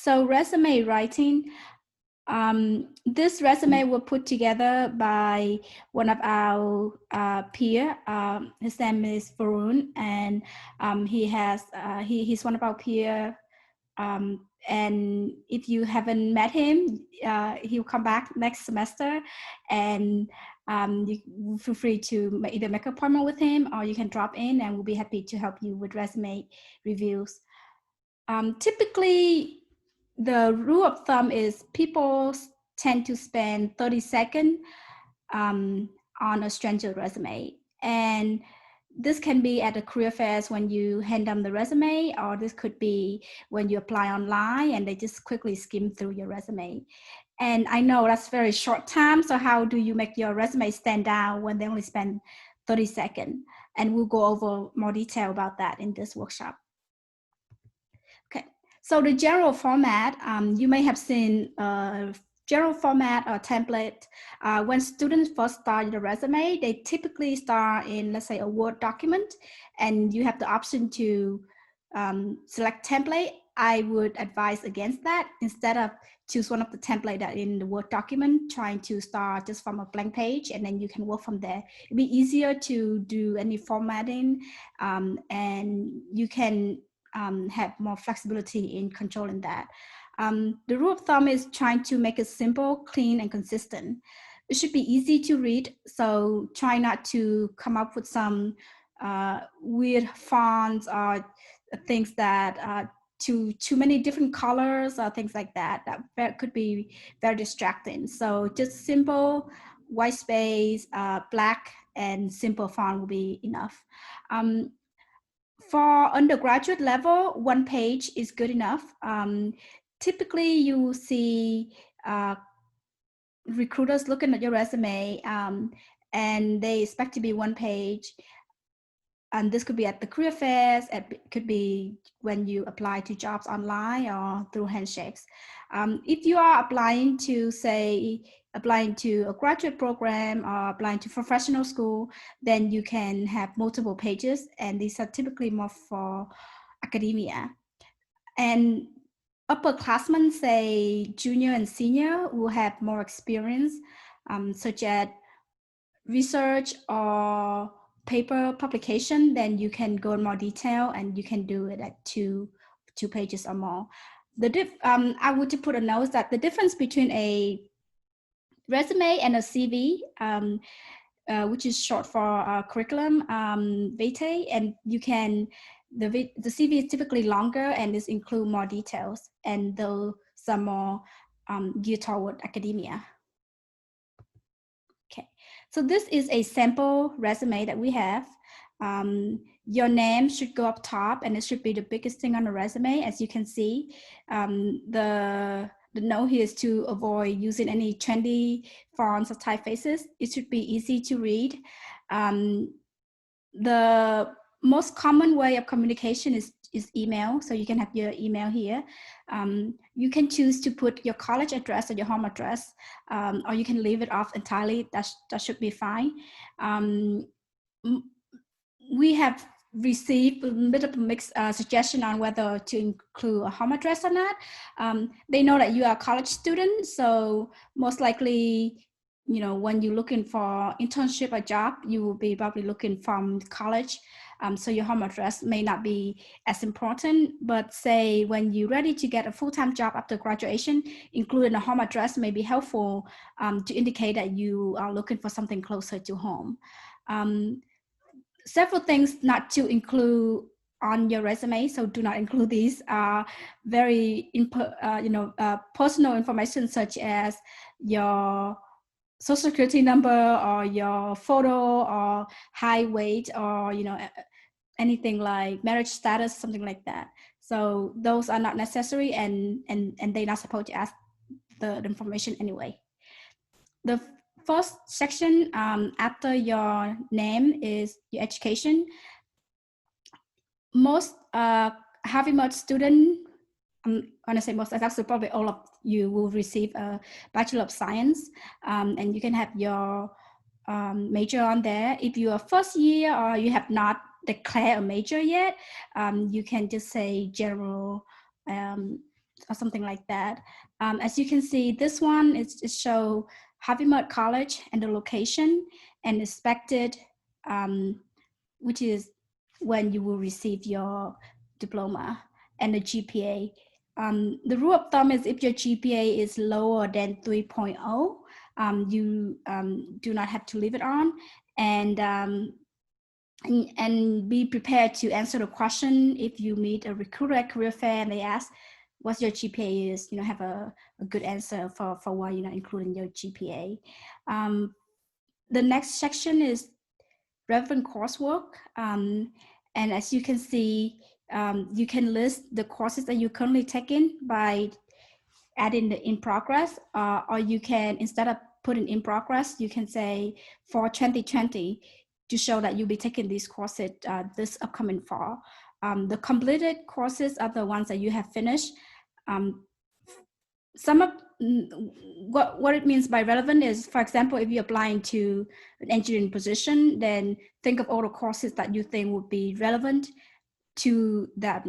So resume writing. This resume was put together by one of our peer. His name is Varun, and he's one of our peer. And if you haven't met him, he'll come back next semester, and you feel free to either make an appointment with him, or you can drop in, and we'll be happy to help you with resume reviews. Typically, the rule of thumb is people tend to spend 30 seconds on a stranger resume. And this can be at the career fairs when you hand them the resume, or this could be when you apply online and they just quickly skim through your resume. And I know that's very short time. So how do you make your resume stand out when they only spend 30 seconds? And we'll go over more detail about that in this workshop. Okay, so the general format, you may have seen general format or template. When students first start the resume, they typically start in, let's say, a Word document, and you have the option to select template. I would advise against that. Instead of choose one of the template that in the Word document, trying to start just from a blank page, and then you can work from there. It'd be easier to do any formatting, and you can have more flexibility in controlling that. The rule of thumb is trying to make it simple, clean, and consistent. It should be easy to read, so try not to come up with some weird fonts or things that too many different colors or things like that. That could be very distracting. So just simple, white space, black, and simple font will be enough. For undergraduate level, one page is good enough. Typically, you see recruiters looking at your resume, and they expect to be one page. And this could be at the career fairs, it could be when you apply to jobs online or through handshakes. If you are applying to, say, applying to a graduate program or applying to professional school, then you can have multiple pages, and these are typically more for academia. And upperclassmen, say junior and senior, will have more experience, such as research or paper publication, then you can go in more detail and you can do it at two pages or more. I would put a note that the difference between a resume and a CV, which is short for curriculum vitae, and you can, the CV is typically longer and this include more details, and those are more geared toward academia. Okay, so this is a sample resume that we have. Your name should go up top, and it should be the biggest thing on the resume. As you can see, the note here is to avoid using any trendy fonts or typefaces. It should be easy to read. The most common way of communication is email, so you can have your email here. You can choose to put your college address or your home address, or you can leave it off entirely. That should be fine. We have received a bit of a mixed suggestion on whether to include a home address or not. They know that you are a college student, so most likely, you know, when you're looking for internship or job, you will be probably looking from college. So your home address may not be as important, but say when you're ready to get a full-time job after graduation, including a home address may be helpful to indicate that you are looking for something closer to home. Several things not to include on your resume, so do not include these. Very personal information, such as your social security number or your photo or height, weight, or anything like marriage status, something like that. So those are not necessary, and they're not supposed to ask the information anyway. The first section after your name is your education. Most Harvey Mudd student, I'm gonna say most, actually probably all of you will receive a Bachelor of Science, and you can have your major on there. If you are first year or you have not declared a major yet, you can just say general or something like that. As you can see, this one is show Harvey Mudd College and the location and expected, which is when you will receive your diploma, and the GPA. The rule of thumb is if your GPA is lower than 3.0, you do not have to leave it on, and be prepared to answer the question if you meet a recruiter at career fair and they ask what's your GPA is, have a good answer for why you're not including your GPA. The next section is relevant coursework. And as you can see, you can list the courses that you're currently taking by adding the in progress, or you can, instead of putting in progress, you can say for 2020 to show that you'll be taking these courses this upcoming fall. The completed courses are the ones that you have finished. Some of what it means by relevant is, for example, if you're applying to an engineering position, then think of all the courses that you think would be relevant to that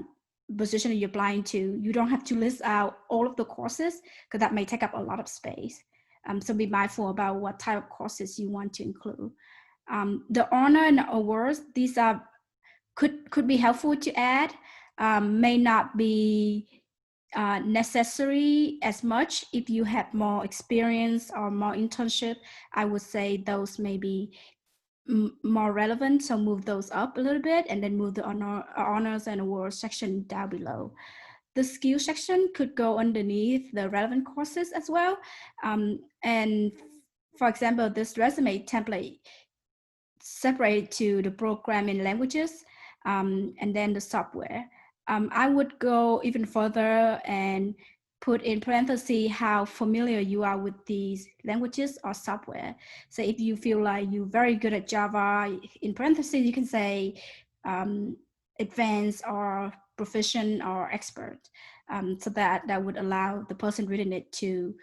position that you're applying to. You don't have to list out all of the courses because that may take up a lot of space. So be mindful about what type of courses you want to include. The honor and awards, these are could be helpful to add, may not be necessary as much if you have more experience or more internship. I would say those may be more relevant, so move those up a little bit and then move the honors and awards section down below. The skill section could go underneath the relevant courses as well. And for example, this resume template separate to the programming languages and then the software. I would go even further and put in parentheses how familiar you are with these languages or software. So if you feel like you're very good at Java, in parentheses, you can say advanced or proficient or expert. So that would allow the person reading it to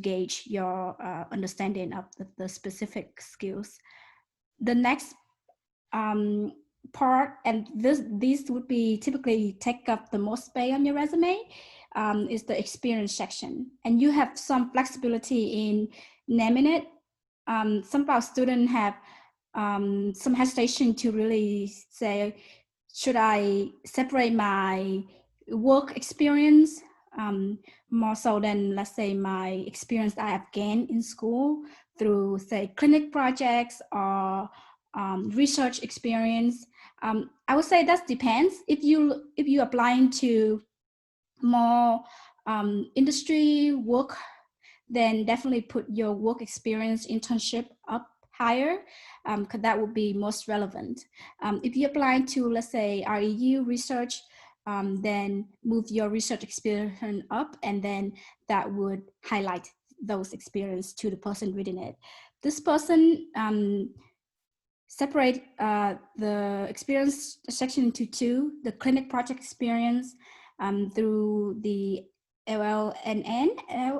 gauge your understanding of the specific skills. The next part, and these would be typically take up the most space on your resume, is the experience section. And you have some flexibility in naming it. Some of our students have some hesitation to really say, should I separate my work experience more so than, let's say, my experience I have gained in school through, say, clinic projects or research experience. I would say that depends. If you applying to more industry work, then definitely put your work experience internship up higher, because that would be most relevant. If you apply to, let's say, REU research, then move your research experience up, and then that would highlight those experience to the person reading it. This person separate the experience section into two: the clinic project experience through the LLNN,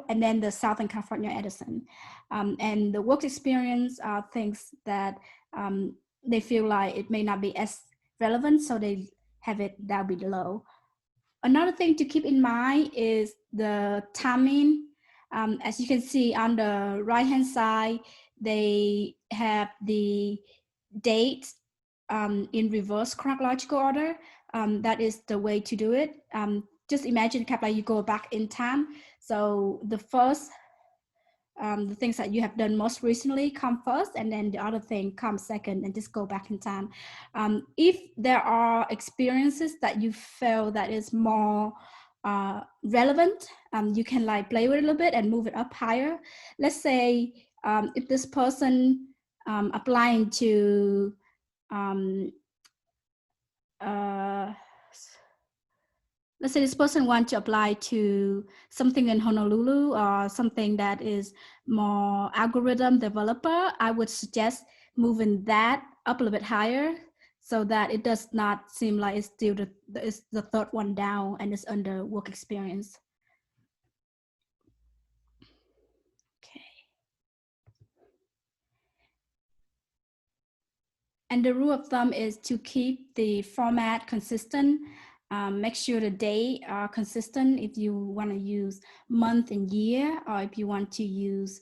and then the Southern California Edison. And the work experience are things that they feel like it may not be as relevant, so they have it down below. Another thing to keep in mind is the timing. As you can see on the right-hand side, they have the date in reverse chronological order. That is the way to do it. Just imagine kind of like you go back in time. So the first, the things that you have done most recently come first, and then the other thing comes second, and just go back in time. If there are experiences that you feel that is more relevant, you can like play with it a little bit and move it up higher. Let's say if this person applying to let's say this person wants to apply to something in Honolulu or something that is more algorithm developer, I would suggest moving that up a little bit higher so that it does not seem like it's still the third one down and it's under work experience. Okay. And the rule of thumb is to keep the format consistent. Make sure the date are consistent if you want to use month and year, or if you want to use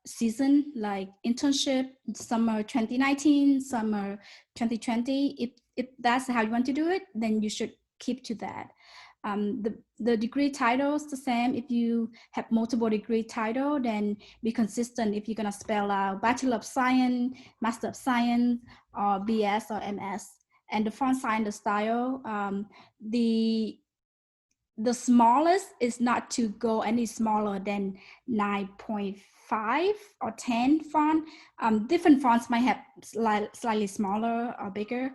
season like internship, summer 2019, summer 2020. If that's how you want to do it, then you should keep to that. The degree title is the same. If you have multiple degree title, then be consistent if you're going to spell out Bachelor of Science, Master of Science, or BS or MS. And the font size, the style, the smallest is not to go any smaller than 9.5 or 10 font. Different fonts might have slightly smaller or bigger,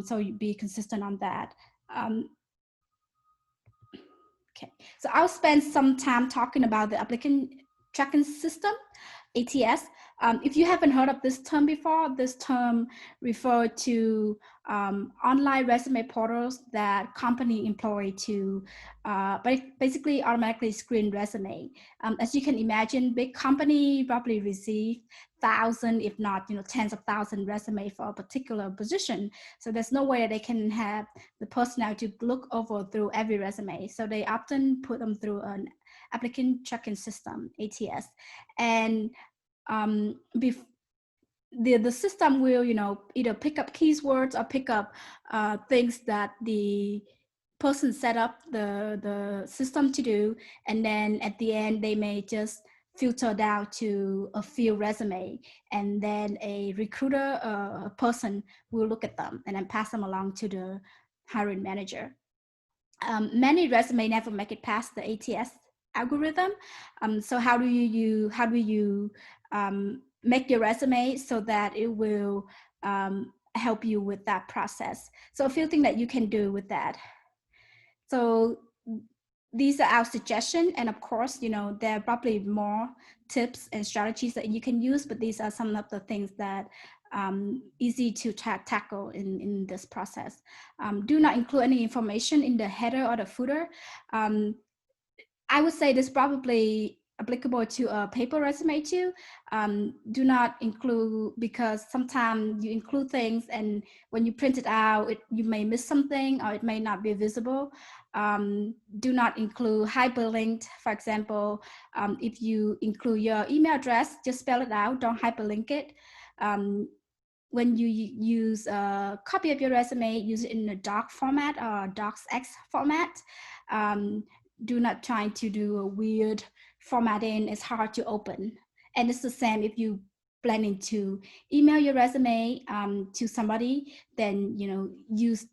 so you be consistent on that. Okay, so I'll spend some time talking about the applicant tracking system, ATS. If you haven't heard of this term before, this term refers to online resume portals that company employ to basically automatically screen resume. As you can imagine, big company probably receive thousands, if not tens of thousands resume for a particular position. So there's no way that they can have the personnel to look over through every resume. So they often put them through an applicant tracking system, ATS. And the system will either pick up keywords or pick up things that the person set up the system to do, and then at the end they may just filter down to a few resume, and then a recruiter a person will look at them and then pass them along to the hiring manager. Many resume never make it past the ATS algorithm. So how do you make your resume so that it will help you with that process? So a few things that you can do with that. So these are our suggestions, and of course, there are probably more tips and strategies that you can use, but these are some of the things that easy to tackle in this process. Do not include any information in the header or the footer. I would say this probably applicable to a paper resume too. Do not include, because sometimes you include things and when you print it out, you may miss something or it may not be visible. Do not include hyperlinked. For example, if you include your email address, just spell it out, don't hyperlink it. When you use a copy of your resume, use it in a doc format or docx format. Do not try to do a weird formatting. It's hard to open. And it's the same if you planning to email your resume to somebody, then use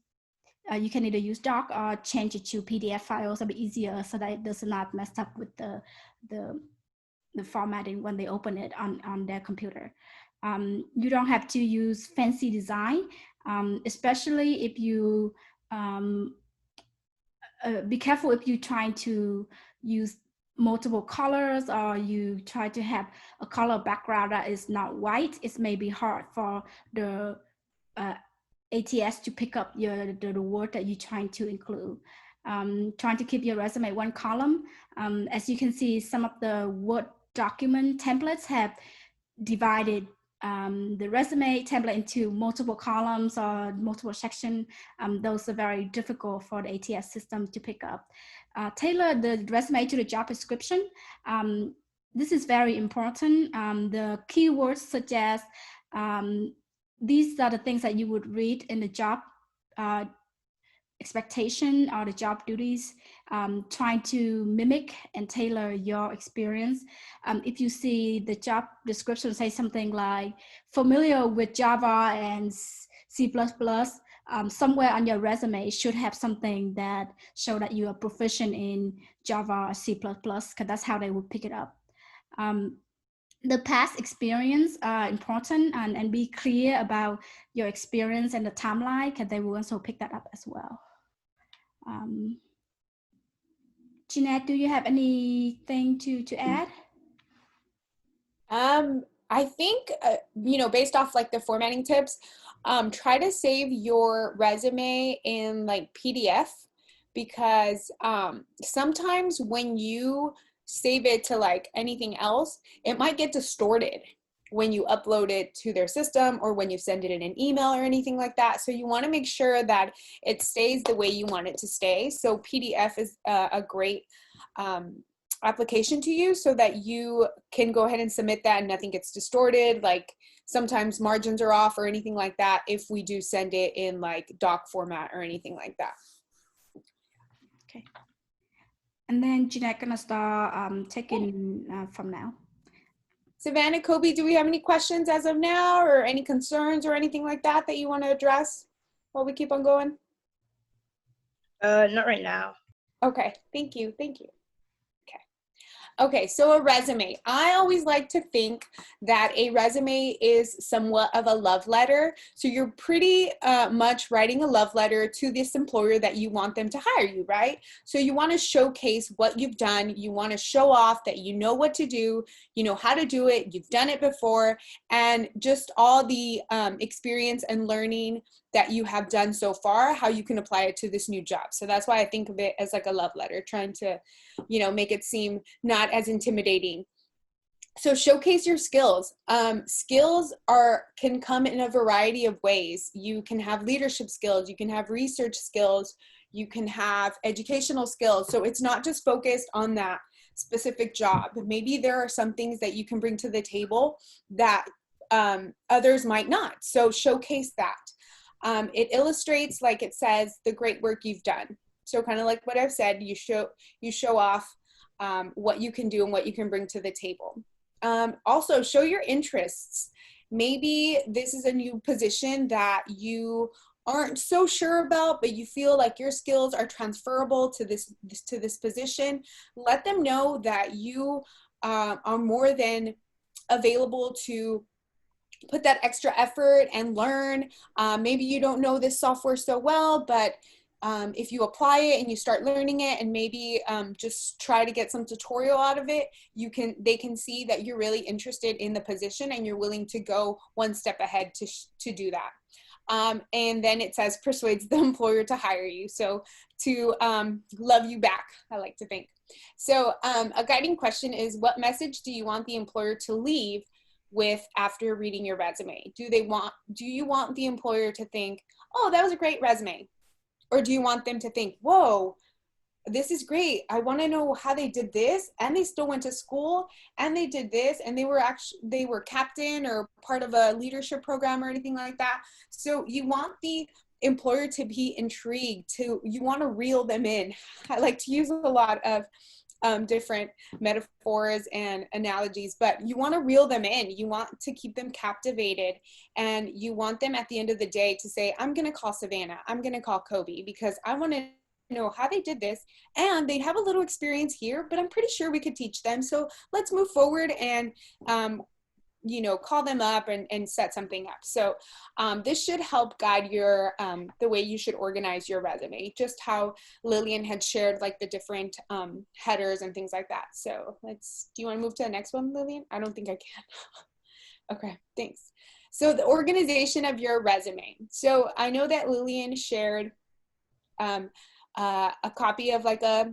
you can either use doc or change it to PDF files. It'll be easier so that it does not mess up with the formatting when they open it on their computer. You don't have to use fancy design, especially if you be careful if you're trying to use multiple colors or you try to have a color background that is not white. It may be hard for the ATS to pick up the word that you're trying to include. Trying to keep your resume one column. As you can see, some of the Word document templates have divided the resume template into multiple columns or multiple sections. Those are very difficult for the ATS system to pick up. Tailor the resume to the job description. This is very important. The keywords such as these are the things that you would read in the job expectation or the job duties, trying to mimic and tailor your experience. If you see the job description say something like familiar with Java and C++, somewhere on your resume should have something that show that you are proficient in Java or C++, because that's how they would pick it up. The past experience are important, and be clear about your experience and the timeline, because they will also pick that up as well. Jeanette, do you have anything to add? I think, based off like the formatting tips, try to save your resume in like PDF, because sometimes when you save it to like anything else, it might get distorted. when you upload it to their system or when you send it in an email or anything like that. So you want to make sure that it stays the way you want it to stay. So PDF is a great application to use so that you can go ahead and submit that and nothing gets distorted. Like sometimes margins are off or anything like that if we do send it in like doc format or anything like that. Okay. And then Jeanette gonna start taking from now. Savannah, Kobe, do we have any questions as of now or any concerns or anything like that that you want to address while we keep on going? Not right now. Okay, thank you. Okay, so a resume. I always like to think that a resume is somewhat of a love letter. So you're pretty much writing a love letter to this employer that you want them to hire you, right? So you want to showcase what you've done. You want to show off that you know what to do, you know how to do it, you've done it before, and just all the experience and learning that you have done so far, how you can apply it to this new job. So that's why I think of it as like a love letter, trying to, you know, make it seem not as intimidating. So showcase your skills. Skills can come in a variety of ways. You can have leadership skills, you can have research skills, you can have educational skills. So it's not just focused on that specific job. Maybe there are some things that you can bring to the table that others might not. So showcase that. It illustrates, like it says, the great work you've done. So kind of like what I've said, you show off what you can do and what you can bring to the table. Also, show your interests. Maybe this is a new position that you aren't so sure about, but you feel like your skills are transferable to this position. Let them know that you are more than available to put that extra effort and learn. Maybe you don't know this software so well, but if you apply it and you start learning it and maybe just try to get some tutorial out of it, they can see that you're really interested in the position and you're willing to go one step ahead to do that. And then it says persuades the employer to hire you. So to love you back, I like to think. So a guiding question is, what message do you want the employer to leave with after reading your resume? Do you want the employer to think, oh, that was a great resume? Or do you want them to think, whoa, this is great. I want to know how they did this, and they still went to school, and they did this, and they were captain or part of a leadership program or anything like that. So you want the employer to be intrigued, you want to reel them in. I like to use a lot of different metaphors and analogies, but you want to reel them in. You want to keep them captivated, and you want them at the end of the day to say, I'm going to call Savannah, I'm going to call Kobe, because I want to know how they did this, and they have a little experience here, but I'm pretty sure we could teach them. So let's move forward and call them up and set something up. So this should help guide your the way you should organize your resume, just how Lillian had shared like the different headers and things like that. So do you want to move to the next one, Lillian? I don't think I can. Okay, thanks. So the organization of your resume. So I know that Lillian shared a copy of like a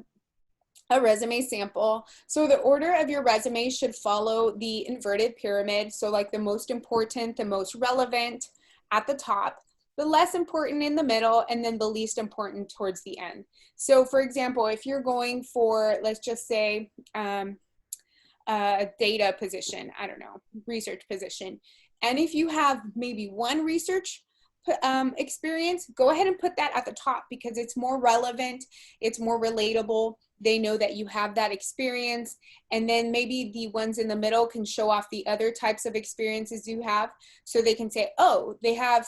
resume sample. So the order of your resume should follow the inverted pyramid. So like the most important, the most relevant at the top, the less important in the middle, and then the least important towards the end. So for example, if you're going for, let's just say, a data position, I don't know, research position. And if you have maybe one research experience, go ahead and put that at the top because it's more relevant, it's more relatable. They know that you have that experience. And then maybe the ones in the middle can show off the other types of experiences you have. So they can say, oh, they have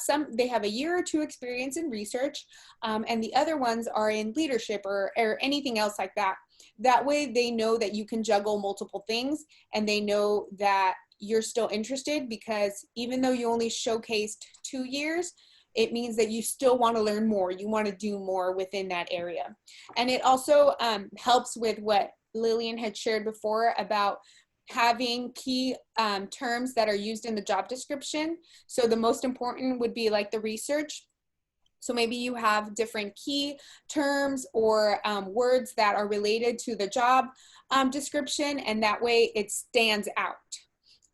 a year or two experience in research, and the other ones are in leadership or anything else like that. That way they know that you can juggle multiple things, and they know that you're still interested, because even though you only showcased 2 years, it means that you still want to learn more. You want to do more within that area. And it also helps with what Lillian had shared before about having key terms that are used in the job description. So the most important would be like the research. So maybe you have different key terms or words that are related to the job description, and that way it stands out.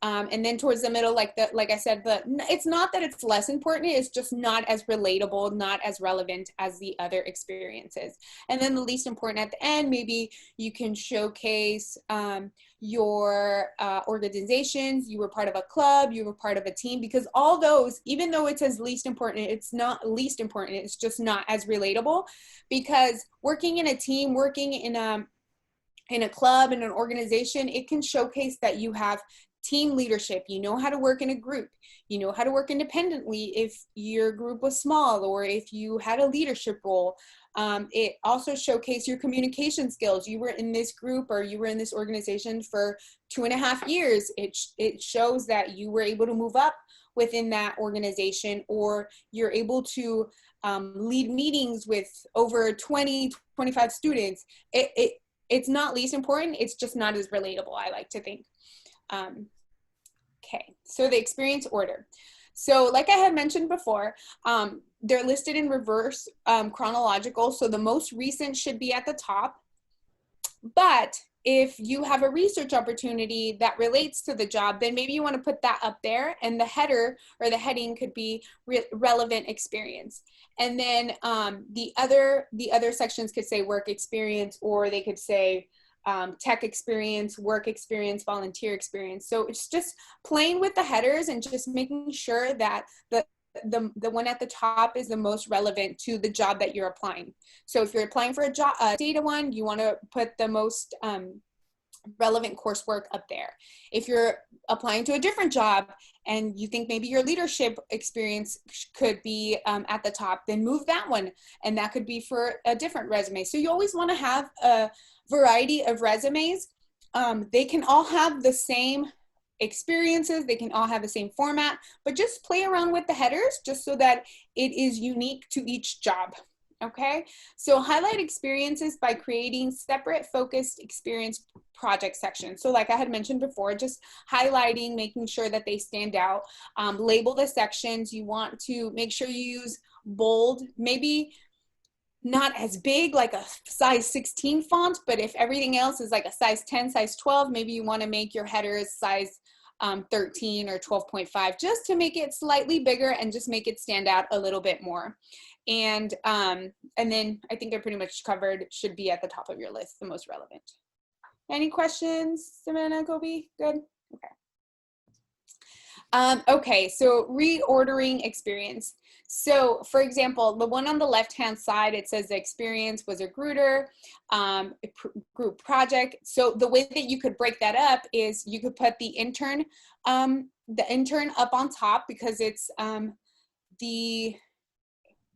And then towards the middle, like I said, it's not that it's less important, it's just not as relatable, not as relevant as the other experiences. And then the least important at the end, maybe you can showcase your organizations, you were part of a club, you were part of a team, because all those, even though it says least important, it's not least important, it's just not as relatable, because working in a team, working in a club, in an organization, it can showcase that you have team leadership, you know how to work in a group, you know how to work independently if your group was small or if you had a leadership role. It also showcased your communication skills. You were in this group or you were in this organization for 2.5 years. It shows that you were able to move up within that organization, or you're able to lead meetings with over 20, 25 students. It's not least important, it's just not as relatable, I like to think. Okay, so the experience order. So like I had mentioned before, they're listed in reverse chronological, so the most recent should be at the top. But if you have a research opportunity that relates to the job, then maybe you want to put that up there, and the header or the heading could be relevant experience. And then the other sections could say work experience, or they could say tech experience, work experience, volunteer experience. So it's just playing with the headers and just making sure that the one at the top is the most relevant to the job that you're applying. So if you're applying for a job, data one, you want to put the most relevant coursework up there. If you're applying to a different job and you think maybe your leadership experience could be at the top, then move that one, and that could be for a different resume. So you always want to have a variety of resumes. They can all have the same experiences, they can all have the same format, but just play around with the headers just so that it is unique to each job. Okay, so highlight experiences by creating separate focused experience project sections. So like I had mentioned before, just highlighting, making sure that they stand out. Label the sections. You want to make sure you use bold, maybe not as big, like a size 16 font, but if everything else is like a size 10, size 12, maybe you want to make your headers size 13 or 12.5, just to make it slightly bigger and just make it stand out a little bit more. And then I think I pretty much covered should be at the top of your list, the most relevant. Any questions, Savannah, Kobe? Good? Okay. Okay, so reordering experience. So for example, the one on the left-hand side, it says the experience was a group project. So the way that you could break that up is you could put the intern up on top, because it's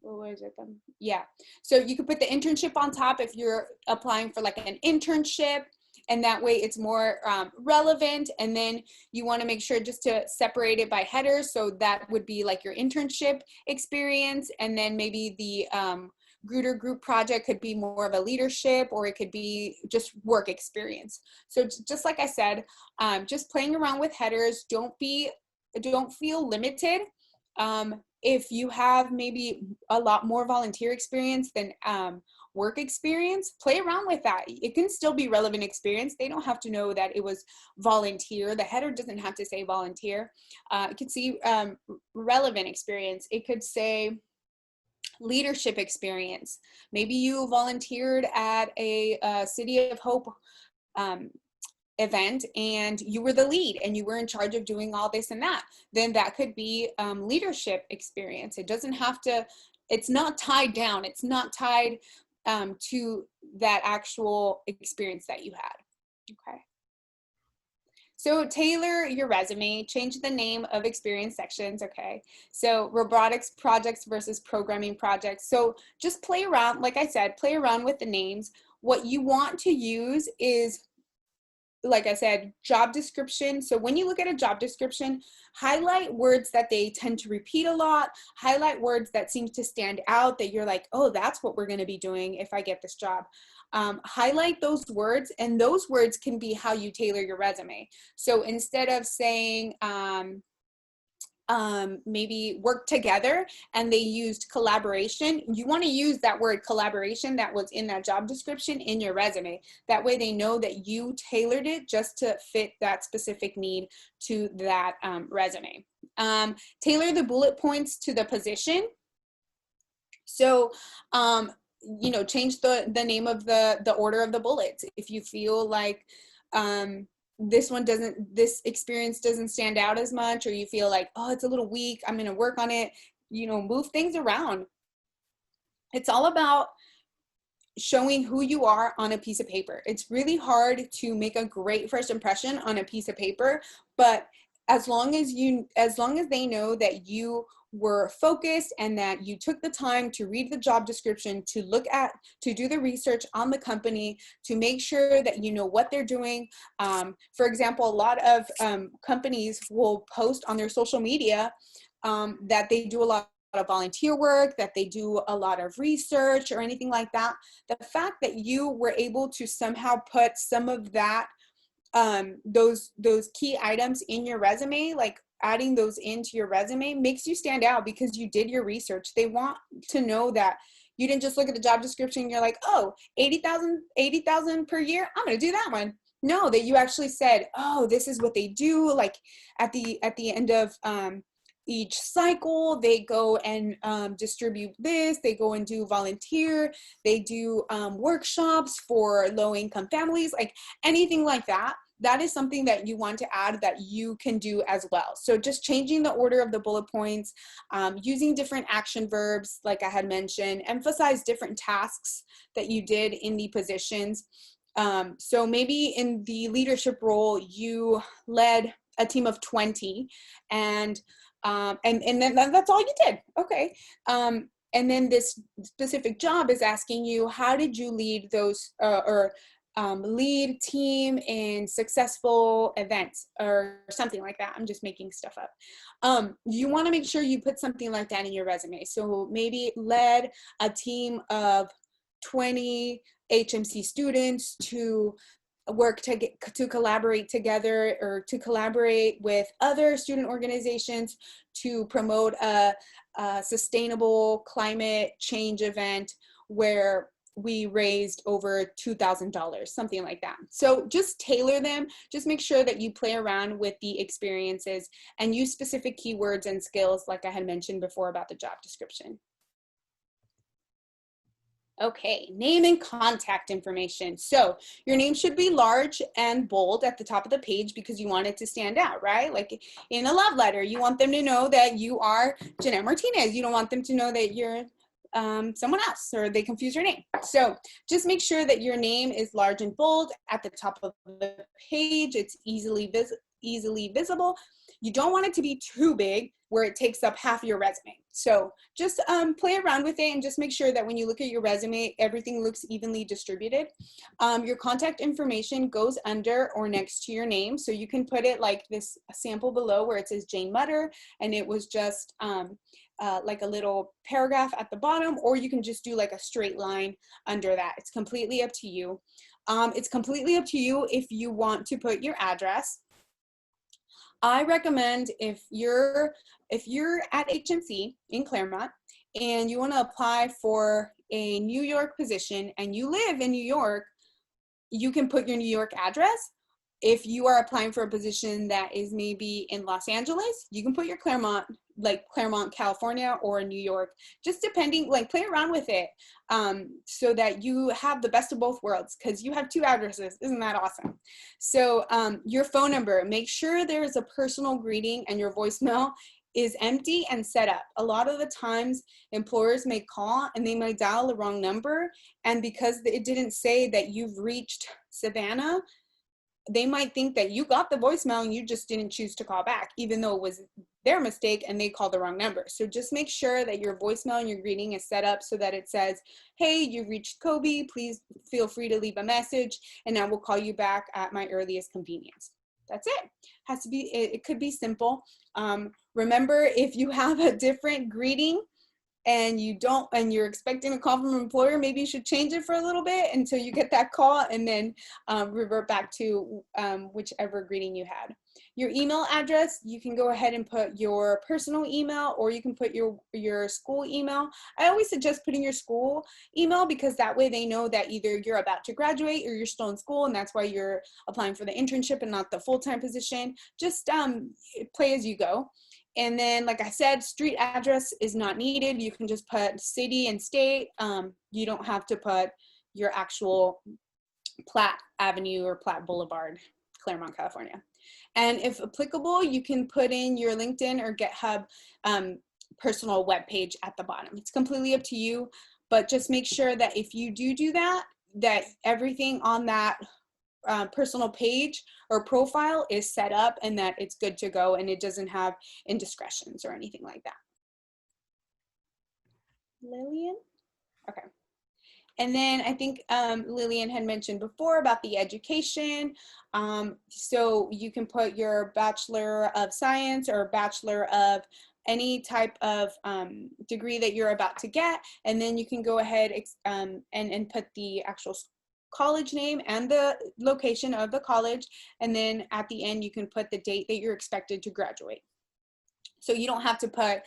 where is it then? Yeah. So you could put the internship on top if you're applying for like an internship, and that way it's more relevant. And then you want to make sure just to separate it by headers. So that would be like your internship experience. And then maybe the group project could be more of a leadership, or it could be just work experience. So just like I said, just playing around with headers. Don't feel limited. If you have maybe a lot more volunteer experience than work experience, play around with that. It can still be relevant experience. They don't have to know that it was volunteer. The header doesn't have to say volunteer. It could say relevant experience. It could say leadership experience. Maybe you volunteered at a City of Hope event and you were the lead and you were in charge of doing all this and that. Then that could be leadership experience. It doesn't have to, it's not tied down. It's not tied to that actual experience that you had. Okay. So tailor your resume, change the name of experience sections, okay? So robotics projects versus programming projects. So just play around, like I said, play around with the names. What you want to use is, like I said, job description. So when you look at a job description, highlight words that they tend to repeat a lot, highlight words that seem to stand out, that you're like, oh, that's what we're gonna be doing if I get this job. Highlight those words, and those words can be how you tailor your resume. So instead of saying, maybe worked together and they used collaboration, you want to use that word collaboration that was in that job description in your resume. That way they know that you tailored it just to fit that specific need to that resume. Tailor the bullet points to the position. So, you know, change the name of the order of the bullets. If you feel like this experience doesn't stand out as much, or you feel like, oh, it's a little weak, I'm gonna work on it, you know, move things around. It's all about showing who you are on a piece of paper. It's really hard to make a great first impression on a piece of paper, but as long as they know that you were focused and that you took the time to read the job description, to do the research on the company, to make sure that you know what they're doing. For example, a lot of companies will post on their social media that they do a lot of volunteer work, that they do a lot of research or anything like that. The fact that you were able to somehow put some of that, those key items in your resume, like adding those into your resume, makes you stand out because you did your research. They want to know that you didn't just look at the job description and you're like, oh, 80,000 per year, I'm gonna do that one. No, that you actually said, oh, this is what they do. Like at the end of each cycle, they go and distribute this, they go and do volunteer, they do workshops for low-income families, like anything like that. That is something that you want to add that you can do as well. So just changing the order of the bullet points, using different action verbs, like I had mentioned, emphasize different tasks that you did in the positions. So maybe in the leadership role, you led a team of 20 and then that's all you did. Okay. And then this specific job is asking you, how did you lead those lead team in successful events or something like that. I'm just making stuff up. You want to make sure you put something like that in your resume. So maybe led a team of 20 HMC students to work to collaborate together, or to collaborate with other student organizations to promote a sustainable climate change event where we raised over $2,000, something like that. So just tailor them. Just make sure that you play around with the experiences and use specific keywords and skills like I had mentioned before about the job description. Okay, name and contact information. So your name should be large and bold at the top of the page because you want it to stand out, right? Like in a love letter, you want them to know that you are Jeanette Martinez. You don't want them to know that you're someone else, or they confuse your name. So just make sure that your name is large and bold at the top of the page. It's easily visible. You don't want it to be too big where it takes up half your resume. So just play around with it and just make sure that when you look at your resume, everything looks evenly distributed. Your contact information goes under or next to your name. So you can put it like this sample below where it says Jane Mutter, and it was just like a little paragraph at the bottom, or you can just do like a straight line under that. It's completely up to you. It's completely up to you if you want to put your address. I recommend if you're at HMC in Claremont and you want to apply for a New York position and you live in New York, you can put your New York address. If you are applying for a position that is maybe in Los Angeles, you can put your Claremont, like Claremont, California, or New York, just depending, like play around with it so that you have the best of both worlds, because you have two addresses. Isn't that awesome? So your phone number, make sure there is a personal greeting and your voicemail is empty and set up. A lot of the times employers may call and they might dial the wrong number, and because it didn't say that you've reached Savannah, they might think that you got the voicemail and you just didn't choose to call back, even though it was their mistake and they called the wrong number. So just make sure that your voicemail and your greeting is set up so that it says, hey, you've reached Kobe, please feel free to leave a message and I will call you back at my earliest convenience. That's it. Has to be, it could be simple. Remember, if you have a different greeting and you're expecting a call from an employer, maybe you should change it for a little bit until you get that call, and then revert back to whichever greeting you had. Your email address, you can go ahead and put your personal email, or you can put your school email. I always suggest putting your school email, because that way they know that either you're about to graduate or you're still in school, and that's why you're applying for the internship and not the full-time position. Just play as you go. And then, like I said, street address is not needed. You can just put city and state. You don't have to put your actual Platt Avenue or Platt Boulevard, Claremont, California. And if applicable, you can put in your LinkedIn or GitHub personal webpage at the bottom. It's completely up to you, but just make sure that if you do that, that everything on that personal page or profile is set up and that it's good to go and it doesn't have indiscretions or anything like that. Lillian? Okay. And then I think Lillian had mentioned before about the education. So you can put your Bachelor of Science or Bachelor of any type of degree that you're about to get, and then you can go ahead and put the actual college name and the location of the college, and then at the end you can put the date that you're expected to graduate. So you don't have to put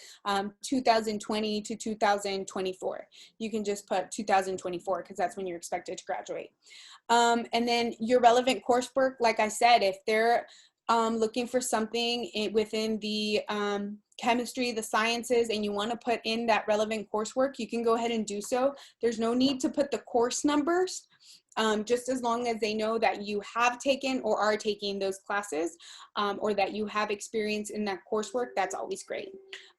2020 to 2024. You can just put 2024 because that's when you're expected to graduate. And then your relevant coursework, like I said, if they're looking for something within the chemistry, the sciences, and you want to put in that relevant coursework, you can go ahead and do so. There's no need to put the course numbers. Just as long as they know that you have taken or are taking those classes, or that you have experience in that coursework, that's always great.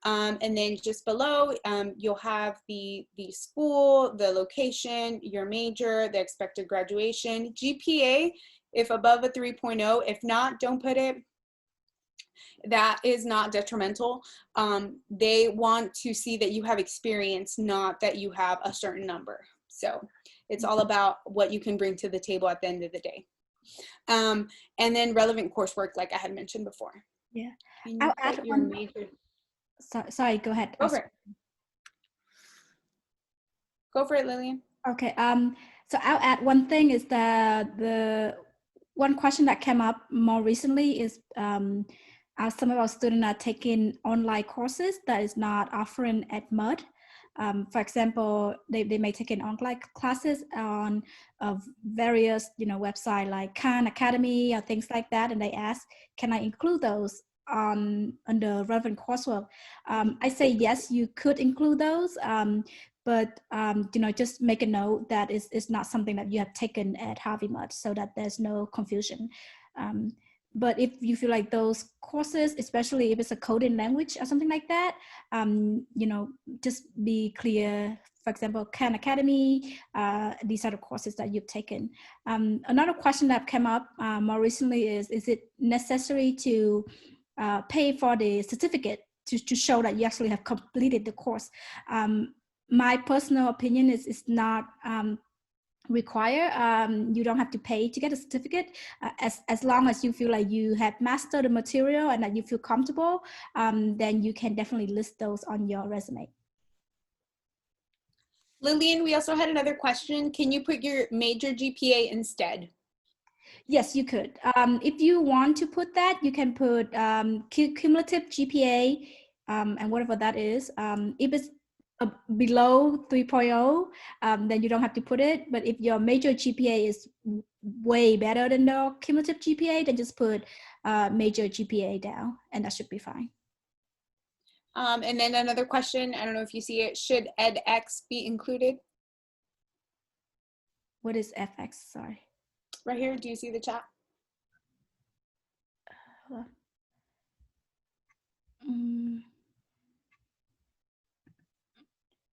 And then just below, you'll have the school, the location, your major, the expected graduation, GPA, if above a 3.0, if not, don't put it. That is not detrimental. They want to see that you have experience, not that you have a certain number. So it's all about what you can bring to the table at the end of the day. And then relevant coursework, like I had mentioned before. Yeah. I'll add your major. Sorry, go ahead. Go for it. Go for it, Lillian. Okay. So I'll add one thing is that the one question that came up more recently is some of our students are taking online courses that is not offering at MUD. For example, they may take in online classes on various websites like Khan Academy or things like that, and they ask, can I include those under relevant coursework? I say yes, you could include those, but just make a note that it's not something that you have taken at Harvey Mudd, so that there's no confusion. But if you feel like those courses, especially if it's a coding language or something like that, just be clear. For example, Khan Academy, these are the courses that you've taken. Another question that came up more recently is it necessary to pay for the certificate to show that you actually have completed the course? My personal opinion is it's not require. You don't have to pay to get a certificate, as long as you feel like you have mastered the material and that you feel comfortable, then you can definitely list those on your resume. Lillian, we also had another question. Can you put your major GPA instead? Yes, you could. If you want to put that, you can put cumulative GPA and whatever that is. If it's below 3.0, then you don't have to put it. But if your major GPA is way better than the cumulative GPA, then just put major GPA down, and that should be fine. And then another question, I don't know if you see it, should edX be included? What is FX? Sorry. Right here, do you see the chat?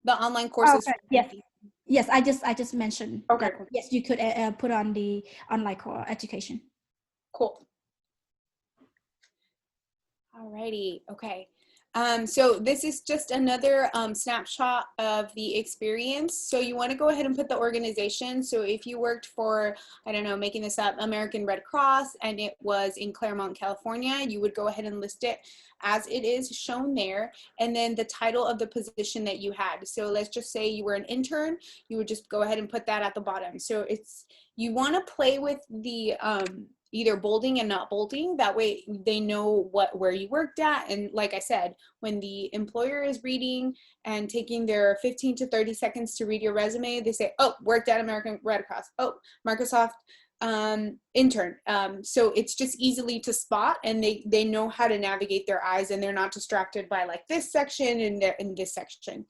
The online courses. Okay. Yes. Yes, I just mentioned okay. that. Yes, you could put on the online core education. Cool. Alrighty. Okay. So this is just another snapshot of the experience. So you want to go ahead and put the organization. So if you worked for, I don't know, making this up, American Red Cross, and it was in Claremont, California, you would go ahead and list it as it is shown there. And then the title of the position that you had. So let's just say you were an intern, you would just go ahead and put that at the bottom. So you want to play with the either bolding and not bolding. That way they know where you worked at. And like I said, when the employer is reading and taking their 15 to 30 seconds to read your resume, they say, oh, worked at American Red Cross. Oh, Microsoft intern. So it's just easily to spot, and they know how to navigate their eyes, and they're not distracted by like this section and in this section.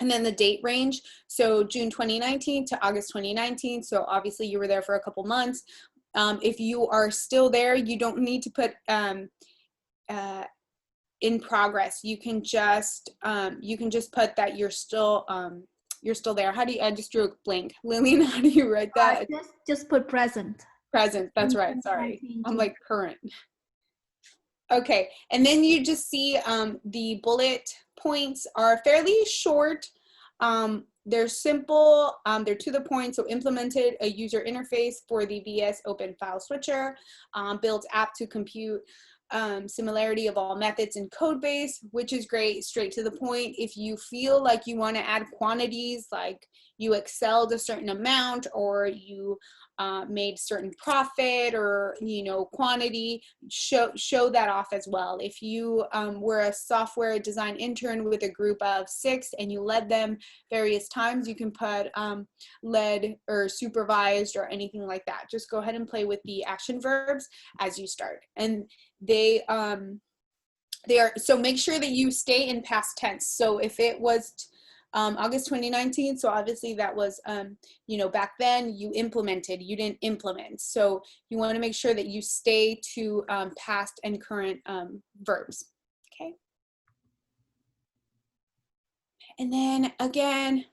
And then the date range, so June 2019 to August 2019. So obviously you were there for a couple months. If you are still there, you don't need to put in progress. You can just put that you're still there. How do you, I just drew a blank. Lillian, how do you write that? Just put present. Present, that's right, sorry. I'm like current. Okay, and then you just see the bullet points are fairly short. They're simple, they're to the point. So implemented a user interface for the VS Open File Switcher, built app to compute similarity of all methods in code base, which is great, straight to the point. If you feel like you want to add quantities, like you excelled a certain amount, or you made certain profit, or quantity, show that off as well. If you were a software design intern with a group of 6 and you led them various times, you can put led or supervised or anything like that. Just go ahead and play with the action verbs as you start. And they are, so make sure that you stay in past tense. So if it was August 2019, so obviously that was back then you implemented, you didn't implement. So you want to make sure that you stay to past and current verbs. Okay. And then again,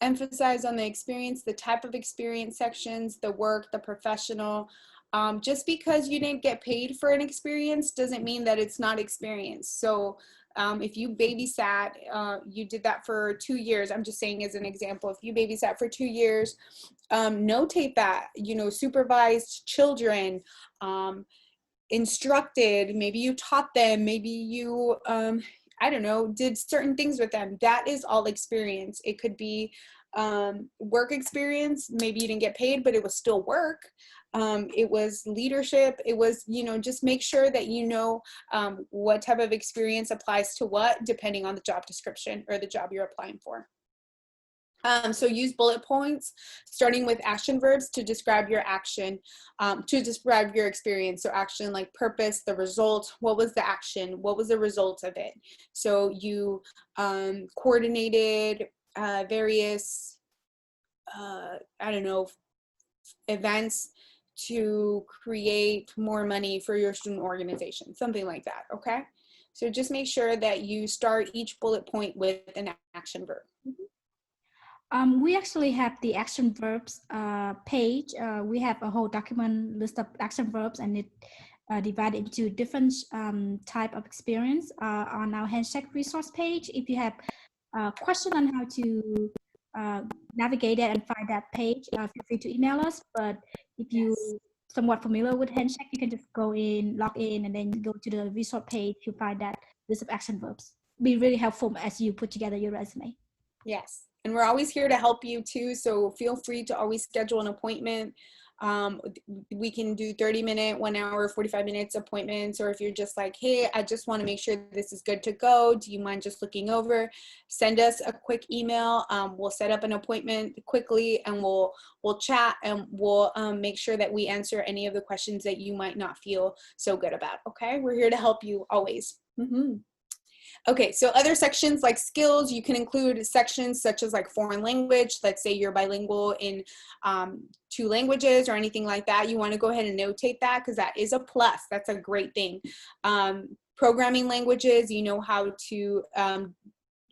emphasize on the experience, the type of experience sections, the work, the professional. Just because you didn't get paid for an experience doesn't mean that it's not experience. So if you babysat, you did that for 2 years. I'm just saying as an example, if you babysat for 2 years, notate that, supervised children, instructed, maybe you taught them, maybe you, I don't know, did certain things with them. That is all experience. It could be work experience. Maybe you didn't get paid, but it was still work. It was leadership. It was, just make sure that what type of experience applies to what, depending on the job description or the job you're applying for. So use bullet points, starting with action verbs to describe your action, to describe your experience. So action like purpose, the result, what was the action, what was the result of it? So you coordinated various, I don't know, events to create more money for your student organization, something like that, okay? So just make sure that you start each bullet point with an action verb. We actually have the action verbs page. We have a whole document list of action verbs, and it divided into different type of experience on our handshake resource page. If you have a question on how to navigate it and find that page, feel free to email us. But if you somewhat familiar with handshake, you can just go in, log in, and then go to the resource page to find that list of action verbs. Be really helpful as you put together your resume. Yes, and we're always here to help you too, so feel free to always schedule an appointment. We can do 30-minute, 1 hour, 45 minutes appointments, or if you're just like, hey, I just want to make sure this is good to go, do you mind just looking over? Send us a quick email. We'll set up an appointment quickly, and we'll chat, and we'll make sure that we answer any of the questions that you might not feel so good about. Okay, we're here to help you always. Okay, so other sections like skills, you can include sections such as like foreign language. Let's say you're bilingual in 2 languages or anything like that. You want to go ahead and notate that, because that is a plus. That's a great thing. Programming languages, you know how to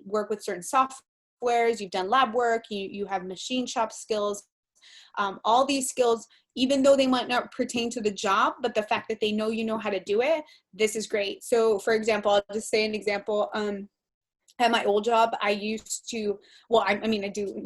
work with certain softwares. You've done lab work. You have machine shop skills. All these skills, even though they might not pertain to the job, but the fact that they know you know how to do it, this is great. So for example, I'll just say an example. At my old job, I used to, well, I mean, I do,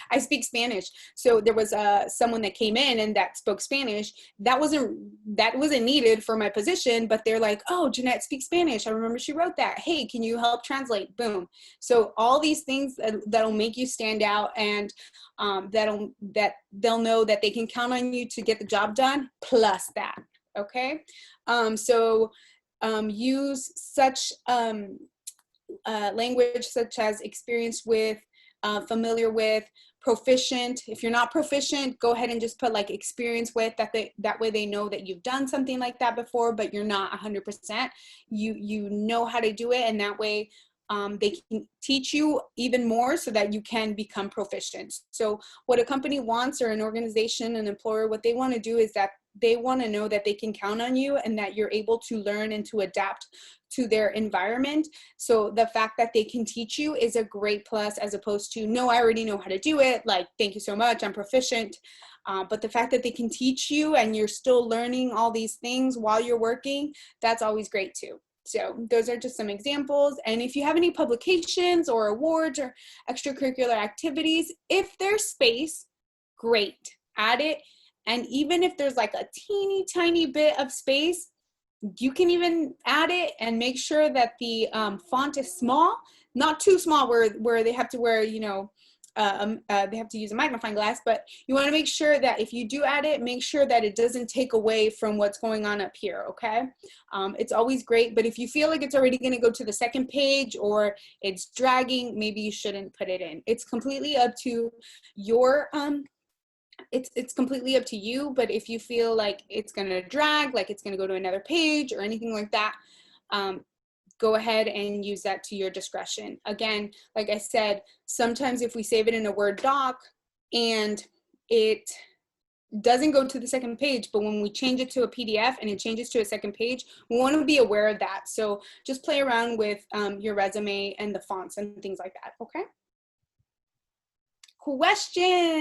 I speak Spanish. So there was someone that came in and that spoke Spanish. That wasn't needed for my position, but they're like, oh, Jeanette speaks Spanish. I remember she wrote that. Hey, can you help translate? Boom. So all these things that'll make you stand out, and that they'll know that they can count on you to get the job done, plus that. Okay. Use such language such as experienced with, familiar with, proficient. If you're not proficient, go ahead and just put like experience with, that way they know that you've done something like that before, but you're not 100%. You know how to do it, and that way they can teach you even more so that you can become proficient. So what a company wants, or an organization, an employer, what they want to do is that they want to know that they can count on you and that you're able to learn and to adapt to their environment. So the fact that they can teach you is a great plus, as opposed to, no, I already know how to do it. Like, thank you so much, I'm proficient. But the fact that they can teach you and you're still learning all these things while you're working, that's always great too. So those are just some examples. And if you have any publications or awards or extracurricular activities, if there's space, great, add it. And even if there's like a teeny tiny bit of space, you can even add it and make sure that the font is small, not too small where they have to wear, you know, they have to use a magnifying glass, but you want to make sure that if you do add it, make sure that it doesn't take away from what's going on up here, okay? It's always great, but if you feel like it's already going to go to the second page or it's dragging, maybe you shouldn't put it in. It's completely up to your it's completely up to you, but if you feel like it's going to drag, like it's going to go to another page or anything like that, go ahead and use that to your discretion. Again, like I said, sometimes if we save it in a Word doc and it doesn't go to the second page, but when we change it to a PDF and it changes to a second page, we want to be aware of that. So just play around with your resume and the fonts and things like that, okay? Question.